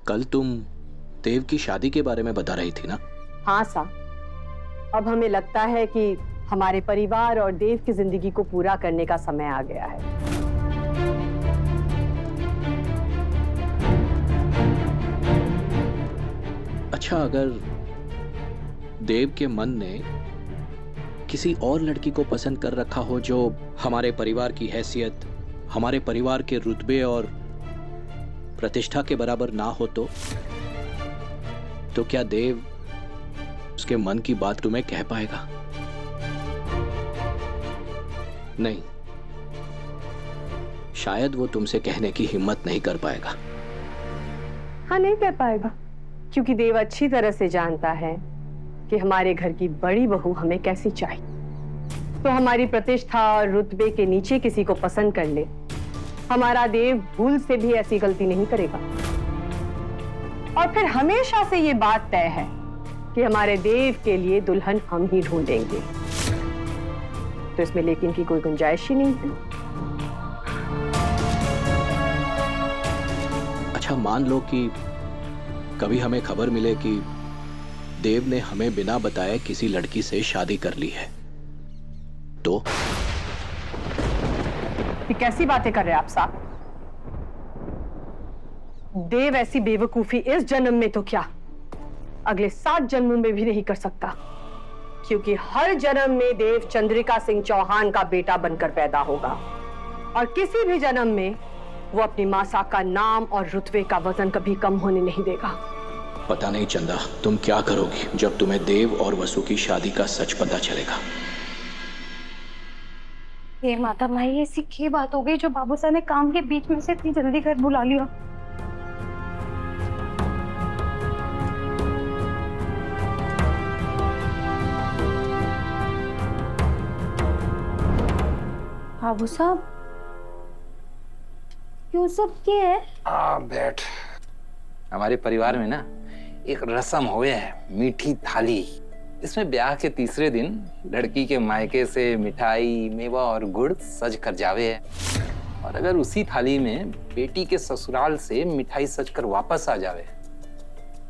कल तुम देव की शादी के बारे में बता रही थी ना? हाँ सा, अब हमें लगता है कि हमारे परिवार और देव की जिंदगी को पूरा करने का समय आ गया है। अच्छा, अगर देव के मन ने किसी और लड़की को पसंद कर रखा हो जो हमारे परिवार की हैसियत, हमारे परिवार के रुतबे और प्रतिष्ठा के बराबर ना हो, तो क्या देव उसके मन की बात तुम्हें कह पाएगा? नहीं, शायद वो तुमसे कहने की हिम्मत नहीं कर पाएगा। हाँ, नहीं कह पाएगा, क्योंकि देव अच्छी तरह से जानता है कि हमारे घर की बड़ी बहू हमें कैसी चाहिए। तो हमारी प्रतिष्ठा और रुतबे के नीचे किसी को पसंद कर ले, हमारा देव भूल से भी ऐसी गलती नहीं करेगा। और फिर हमेशा से ये बात तय है कि हमारे देव के लिए दुल्हन हम ही ढूंढेंगे। तो इसमें लेकिन की कोई गुंजाइश ही नहीं है। अच्छा, मान लो कि कभी हमें खबर मिले कि देव ने हमें बिना बताए किसी लड़की से शादी कर ली है, तो? ये कैसी बातें कर रहे हैं आप साहब? देव ऐसी बेवकूफी इस जन्म में तो क्या, अगले 7 जन्मों में भी नहीं कर सकता, क्योंकि हर जन्म में देव चंद्रिका सिंह चौहान का बेटा बनकर पैदा होगा और किसी भी जन्म में वो अपनी मासा का नाम और रुतबे का वजन कभी कम होने नहीं देगा। पता नहीं चंदा, तुम क्या करोगी जब तुम्हें देव और वसु की शादी का सच पता चलेगा। ये माता माई, ऐसी क्या बात हो गई जो बाबू साहब ने काम के बीच में से इतनी जल्दी घर बुला लिया? बाबू साहब, क्यों सब क्या है? बैठ। हमारे परिवार में ना एक रस्म हुए है, मीठी थाली। इसमें ब्याह के तीसरे दिन लड़की के मायके से मिठाई, मेवा और गुड़ सज कर जावे है, और अगर उसी थाली में बेटी के ससुराल से मिठाई सज कर वापस आ जावे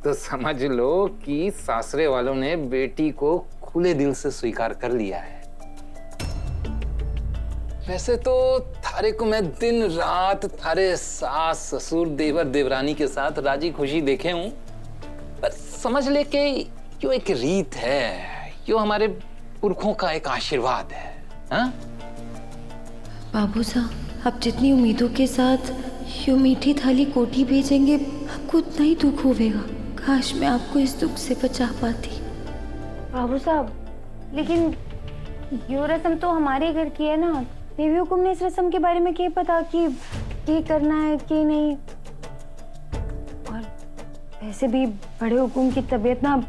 तो समझ लो कि सासरे वालों ने बेटी को खुले दिल से स्वीकार कर लिया है। वैसे तो थारे को मैं दिन रात थारे सास ससुर देवर देवरानी के साथ राजी खुशी देखे हूं, पर समझ ले कि यो एक रीत है, यो हमारे पुरखों का एक आशीर्वाद है। हाँ? बाबू साहब, आप जितनी उम्मीदों के साथ यो मीठी थाली कोठी भेजेंगे, आपको उतना ही दुख होगा। काश मैं आपको इस दुख से बचा पाती। बाबू साहब, लेकिन यो रस्म तो हमारे घर की है ना। बेबी हुकुम ने इस रस्म के बारे में क्या पता कि ये करना है कि नहीं। और वैसे भी बड़े हुकुम की तबीयत ना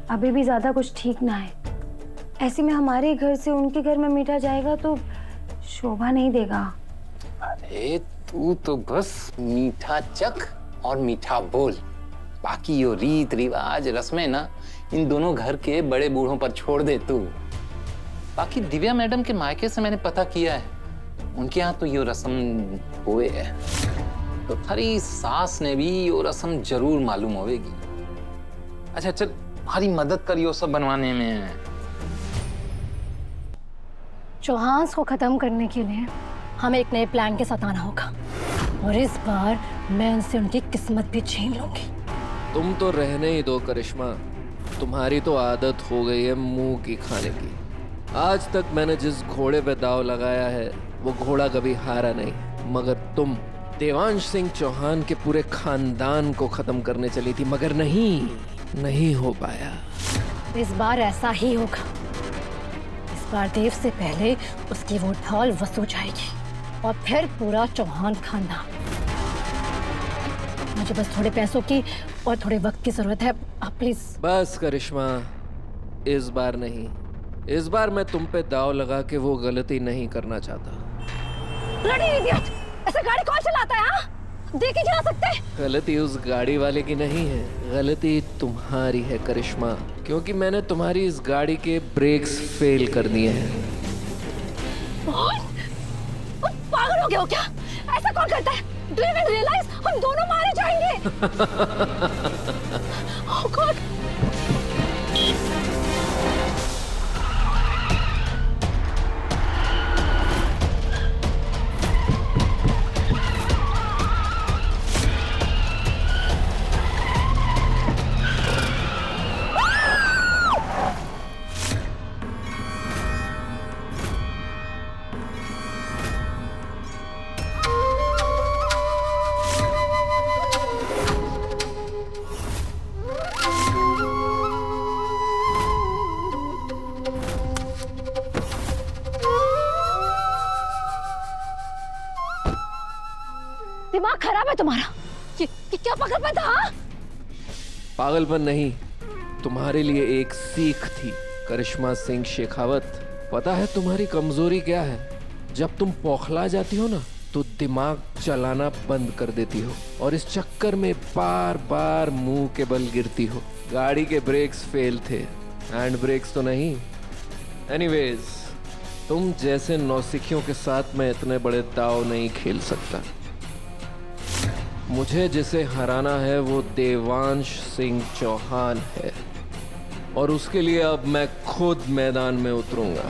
अभी भी ज्यादा कुछ ठीक ना है। ऐसे में हमारे घर से उनके घर में मीठा जाएगा तो शोभा नहीं देगा। अरे तू तो बस मीठा चख और मीठा बोल, बाकी यो रीत रिवाज रस्में ना इन दोनों घर के बड़े बूढ़ों पर छोड़ दे तू। बाकी दिव्या मैडम के मायके से मैंने पता किया है, उनके यहाँ तो यो रस्म हुए है, तो थारी सास ने भी यो रस्म जरूर मालूम होगी। अच्छा चल, हमारी मदद कर यो सब बनवाने में। चौहान को खत्म करने के लिए हमें एक नए प्लान के साथ आना होगा, और इस बार मैं उनसे उनकी किस्मत भी छीन लूंगी। तुम तो रहने ही दो करिश्मा, तुम्हारी तो आदत हो गई है मुंह की खाने की। आज तक मैंने जिस घोड़े पे दाव लगाया है वो घोड़ा कभी हारा नहीं, मगर तुम देवांश सिंह चौहान के पूरे खानदान को खत्म करने चली थी, मगर नहीं हो पाया। इस बार ऐसा ही होगा। इस बार देव से पहले उसकी वो ढाल वसू जाएगी और फिर पूरा चौहान खानदान। मुझे बस थोड़े पैसों की और थोड़े वक्त की जरूरत है, आप प्लीज। बस करिश्मा, इस बार नहीं, इस बार मैं तुम पे दाव लगा के वो गलती नहीं करना चाहता। ऐसे गाड़ी कौन चलाता है? हाँ? देख ही चला सकते? गलती उस गाड़ी वाले की नहीं है, गलती तुम्हारी है करिश्मा, क्योंकि मैंने तुम्हारी इस गाड़ी के ब्रेक्स फेल कर दिए हैं। पागल हो गए हो क्या? ऐसा कौन करता है? डू यू इवन रियलाइज हम दोनों मारे जाएंगे? ओह गॉड। दिमाग खराब है तुम्हारा? ये क्या पागलपन था? हाँ? पागलपन नहीं, तुम्हारे लिए एक सीख थी करिश्मा सिंह शेखावत। पता है तुम्हारी कमजोरी क्या है? जब तुम बौखला जाती हो ना तो दिमाग चलाना बंद कर देती हो और इस चक्कर में बार बार मुंह के बल गिरती हो। गाड़ी के ब्रेक्स फेल थे, हैंड ब्रेक्स तो नहीं। एनीवेज, तुम जैसे नौसिखियों के साथ मैं इतने बड़े दाव नहीं खेल सकता। मुझे जिसे हराना है वो देवांश सिंह चौहान है और उसके लिए अब मैं खुद मैदान में उतरूंगा।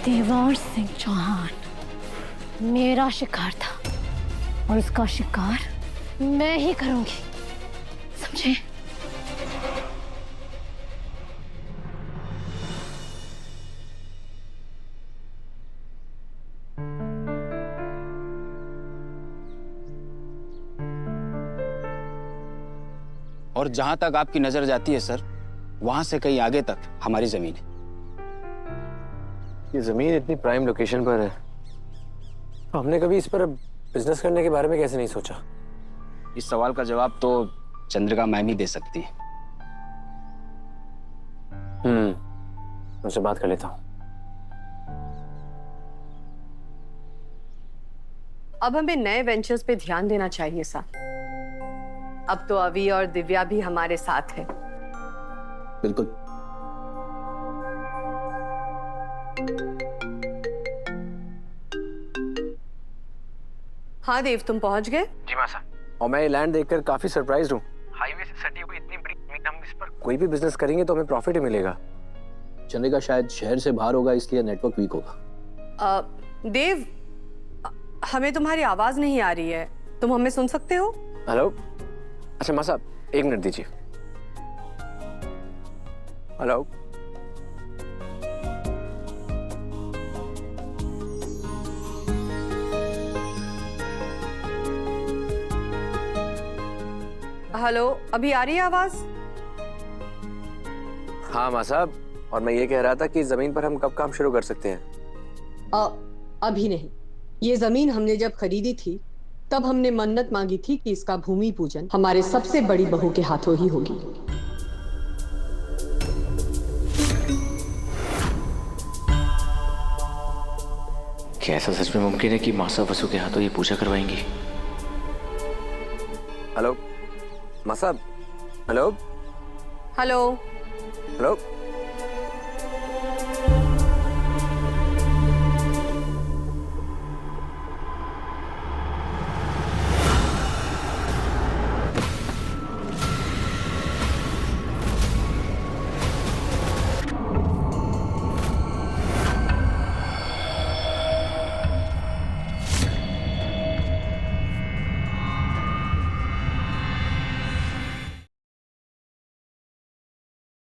देवांश सिंह चौहान मेरा शिकार था और उसका शिकार मैं ही करूंगी, समझे? और जहां तक आपकी नजर जाती है सर, वहां से कहीं आगे तक हमारी जमीन है। ये जमीन इतनी प्राइम लोकेशन पर है तो हमने कभी इस पर बिजनेस करने के बारे में कैसे नहीं सोचा? इस सवाल का जवाब तो चंद्रिका मैम ही दे सकती है। उनसे बात कर लेता हूँ। अब हमें नए वेंचर्स पे ध्यान देना चाहिए सर। अब तो अवी और दिव्या भी हमारे साथ है। बिल्कुल। हाँ देव, तुम पहुंच गए? जी मां साहब, और मैं ये लैंड देखकर काफी सरप्राइज हूँ। हाईवे से सटी हुई इतनी बड़ी जमीन, हम इस पर कोई भी बिजनेस करेंगे तो हमें प्रॉफिट ही मिलेगा। चंद्रिका शायद शहर से बाहर होगा, इसलिए नेटवर्क वीक होगा। देव, हमें तुम्हारी आवाज नहीं आ रही है, तुम हमें सुन सकते हो? हेलो, अच्छा मां साहब, 1 मिनट दीजिए। हेलो, हेलो, अभी आ रही है आवाज? हाँ मां साहब, और मैं ये कह रहा था कि इस जमीन पर हम कब काम शुरू कर सकते हैं? अभी नहीं। ये जमीन हमने जब खरीदी थी तब हमने मन्नत मांगी थी कि इसका भूमि पूजन हमारे सबसे बड़ी बहू के हाथों ही होगी। क्या ऐसा सच में मुमकिन है कि मासा वसु के हाथों ये पूजा करवाएंगी? हेलो मां साहब, हेलो हेलो, हेलो।